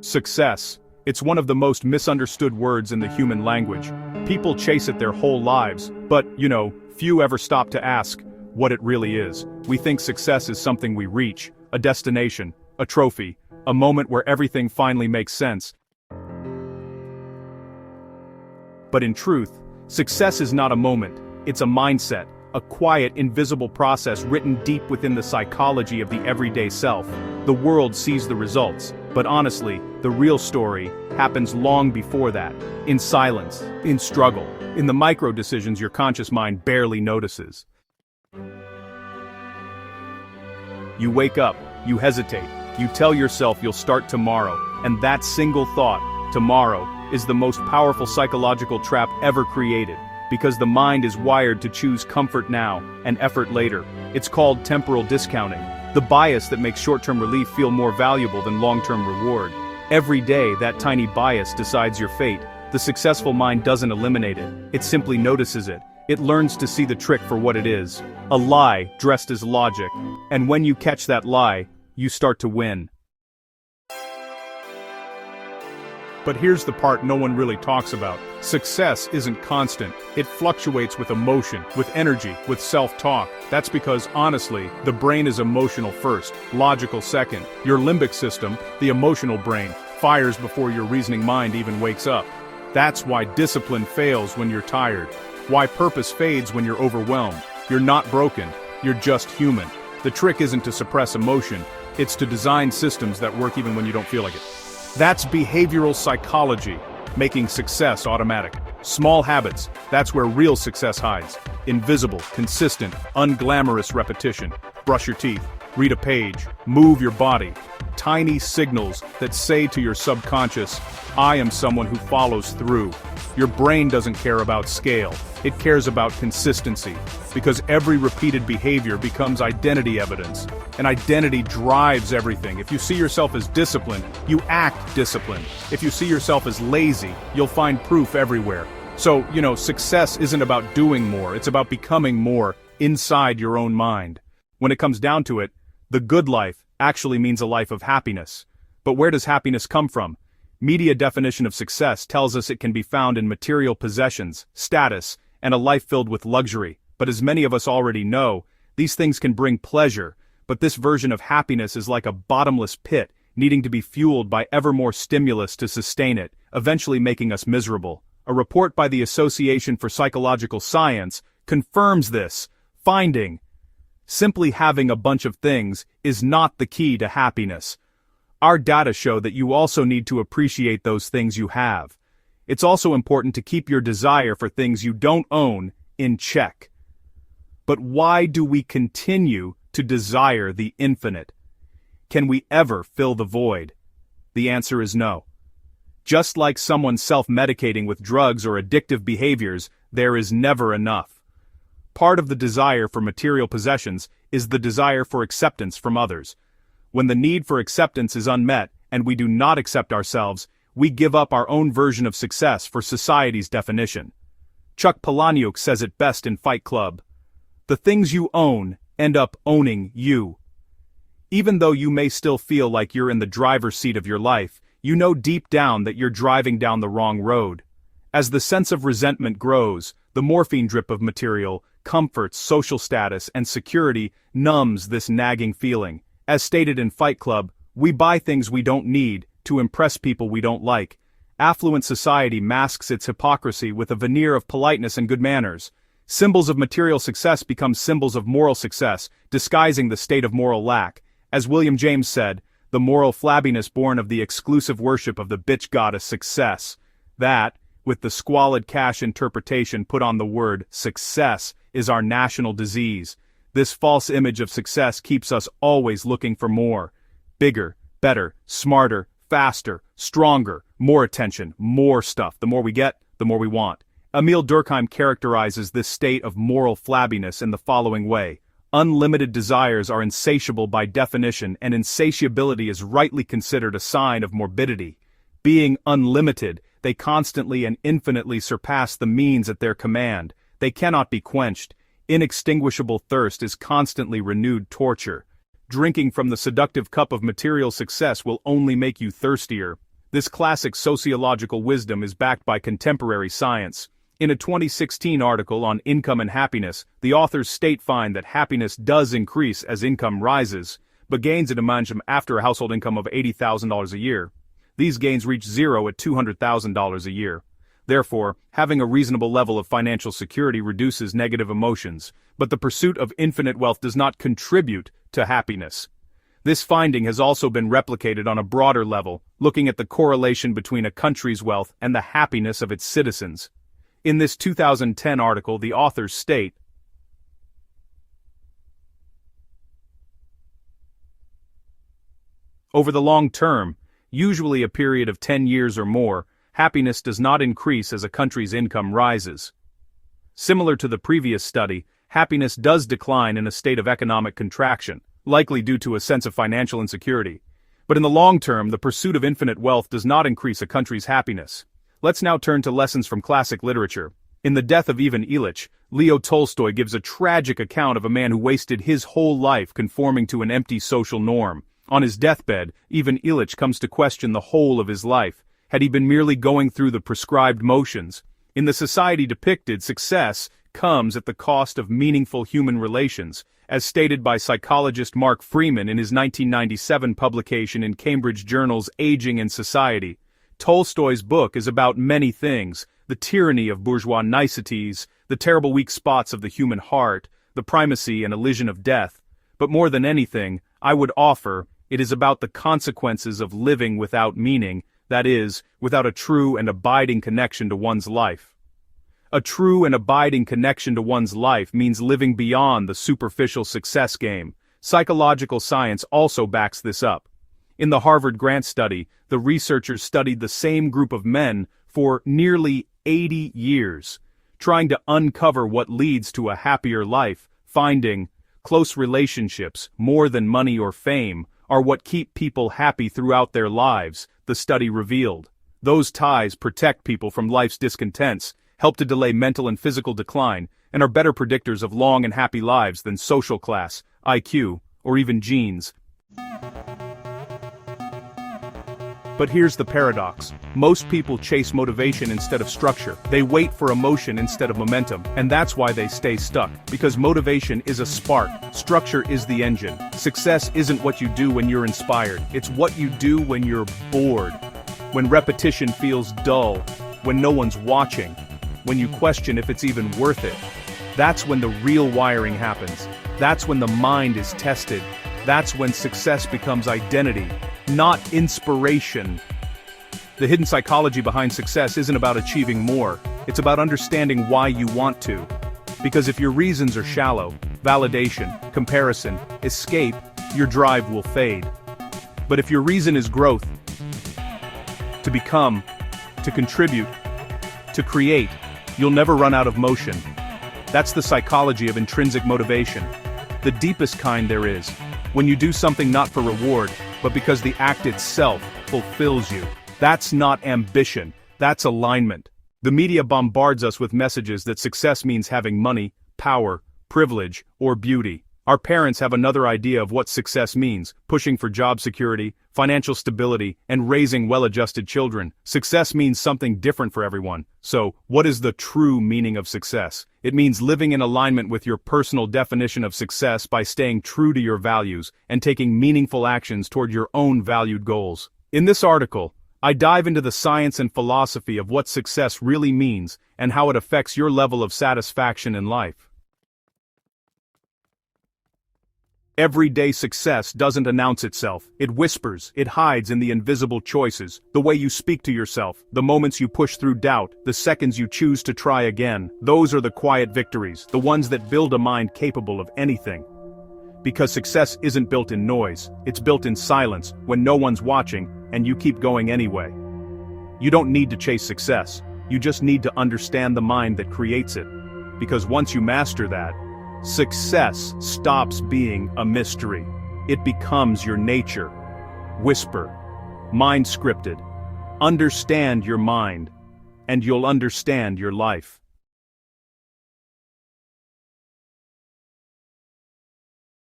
Success. It's one of the most misunderstood words in the human language. People chase it their whole lives, but, few ever stop to ask what it really is. We think success is something we reach, a destination, a trophy, a moment where everything finally makes sense. But in truth, success is not a moment, it's a mindset, a quiet, invisible process written deep within the psychology of the everyday self. The world sees the results, but honestly, the real story happens long before that, in silence, in struggle, in the micro decisions your conscious mind barely notices. You wake up, you hesitate, you tell yourself you'll start tomorrow, and that single thought, tomorrow, is the most powerful psychological trap ever created, because the mind is wired to choose comfort now and effort later. It's called temporal discounting, the bias that makes short-term relief feel more valuable than long-term reward. Every day, that tiny bias decides your fate. The successful mind doesn't eliminate it, it simply notices it. It learns to see the trick for what it is, a lie dressed as logic. And when you catch that lie, you start to win. But here's the part no one really talks about. Success isn't constant. It fluctuates with emotion, with energy, with self-talk. That's because, honestly, the brain is emotional first, logical second. Your limbic system, the emotional brain, fires before your reasoning mind even wakes up. That's why discipline fails when you're tired. Why purpose fades when you're overwhelmed. You're not broken, you're just human. The trick isn't to suppress emotion, it's to design systems that work even when you don't feel like it. That's behavioral psychology, making success automatic. Small habits, that's where real success hides. Invisible, consistent, unglamorous repetition. Brush your teeth, read a page, move your body. Tiny signals that say to your subconscious, I am someone who follows through. Your brain doesn't care about scale, it cares about consistency, because every repeated behavior becomes identity evidence, and identity drives everything. If you see yourself as disciplined, you act disciplined. If you see yourself as lazy, you'll find proof everywhere. So, success isn't about doing more, it's about becoming more inside your own mind. When it comes down to it, the good life actually means a life of happiness. But where does happiness come from? Media definition of success tells us it can be found in material possessions, status, and a life filled with luxury. But as many of us already know, these things can bring pleasure, but this version of happiness is like a bottomless pit, needing to be fueled by ever more stimulus to sustain it, eventually making us miserable. A report by the Association for Psychological Science confirms this, finding, simply having a bunch of things is not the key to happiness. Our data show that you also need to appreciate those things you have. It's also important to keep your desire for things you don't own in check. But why do we continue to desire the infinite? Can we ever fill the void? The answer is no. Just like someone self-medicating with drugs or addictive behaviors, there is never enough. Part of the desire for material possessions is the desire for acceptance from others. When the need for acceptance is unmet, and we do not accept ourselves, we give up our own version of success for society's definition. Chuck Palahniuk says it best in Fight Club. The things you own end up owning you. Even though you may still feel like you're in the driver's seat of your life, you know deep down that you're driving down the wrong road. As the sense of resentment grows, the morphine drip of material, comfort, social status, and security numbs this nagging feeling. As stated in Fight Club, we buy things we don't need to impress people we don't like. Affluent society masks its hypocrisy with a veneer of politeness and good manners. Symbols of material success become symbols of moral success, disguising the state of moral lack. As William James said, the moral flabbiness born of the exclusive worship of the bitch goddess success. That, with the squalid cash interpretation put on the word success, is our national disease. This false image of success keeps us always looking for more. Bigger, better, smarter, faster, stronger, more attention, more stuff. The more we get, the more we want. Emile Durkheim characterizes this state of moral flabbiness in the following way. Unlimited desires are insatiable by definition, and insatiability is rightly considered a sign of morbidity. Being unlimited, they constantly and infinitely surpass the means at their command. They cannot be quenched. Inextinguishable thirst is constantly renewed torture. Drinking from the seductive cup of material success will only make you thirstier. This classic sociological wisdom is backed by contemporary science. In a 2016 article on income and happiness, the authors find that happiness does increase as income rises, but gains in demand after a household income of $80,000 a year. These gains reach zero at $200,000 a year. Therefore, having a reasonable level of financial security reduces negative emotions, but the pursuit of infinite wealth does not contribute to happiness. This finding has also been replicated on a broader level, looking at the correlation between a country's wealth and the happiness of its citizens. In this 2010 article, the authors state, over the long term, usually a period of 10 years or more, happiness does not increase as a country's income rises. Similar to the previous study, happiness does decline in a state of economic contraction, likely due to a sense of financial insecurity. But in the long term, the pursuit of infinite wealth does not increase a country's happiness. Let's now turn to lessons from classic literature. In The Death of Ivan Ilyich, Leo Tolstoy gives a tragic account of a man who wasted his whole life conforming to an empty social norm. On his deathbed, Ivan Ilyich comes to question the whole of his life. Had he been merely going through the prescribed motions? In the society depicted, success comes at the cost of meaningful human relations, as stated by psychologist Mark Freeman in his 1997 publication in Cambridge Journal's Aging and Society. Tolstoy's book is about many things: the tyranny of bourgeois niceties, the terrible weak spots of the human heart, the primacy and elision of death. But more than anything, I would offer, it is about the consequences of living without meaning, that is, without a true and abiding connection to one's life. A true and abiding connection to one's life means living beyond the superficial success game. Psychological science also backs this up. In the Harvard Grant study, the researchers studied the same group of men for nearly 80 years, trying to uncover what leads to a happier life, finding close relationships, more than money or fame, are what keep people happy throughout their lives, the study revealed. Those ties protect people from life's discontents, help to delay mental and physical decline, and are better predictors of long and happy lives than social class, IQ, or even genes. But here's the paradox. Most people chase motivation instead of structure. They wait for emotion instead of momentum, and that's why they stay stuck. Because motivation is a spark, structure is the engine. Success isn't what you do when you're inspired, it's what you do when you're bored. When repetition feels dull, when no one's watching, when you question if it's even worth it. That's when the real wiring happens. That's when the mind is tested. That's when success becomes identity, not inspiration. The hidden psychology behind success isn't about achieving more, it's about understanding why you want to. Because if your reasons are shallow, validation, comparison, escape, your drive will fade. But if your reason is growth, to become, to contribute, to create, you'll never run out of motion. That's the psychology of intrinsic motivation. The deepest kind there is. When you do something not for reward, but because the act itself fulfills you. That's not ambition, that's alignment. The media bombards us with messages that success means having money, power, privilege, or beauty. Our parents have another idea of what success means, pushing for job security, financial stability, and raising well-adjusted children. Success means something different for everyone. So, what is the true meaning of success? It means living in alignment with your personal definition of success by staying true to your values and taking meaningful actions toward your own valued goals. In this article, I dive into the science and philosophy of what success really means and how it affects your level of satisfaction in life. Everyday success doesn't announce itself. It whispers, it hides in the invisible choices, the way you speak to yourself, the moments you push through doubt, the seconds you choose to try again. Those are the quiet victories, the ones that build a mind capable of anything. Because success isn't built in noise, it's built in silence, when no one's watching, and you keep going anyway. You don't need to chase success, you just need to understand the mind that creates it. Because once you master that, success stops being a mystery. It becomes your nature. Whisper. Mind scripted. Understand your mind, and you'll understand your life.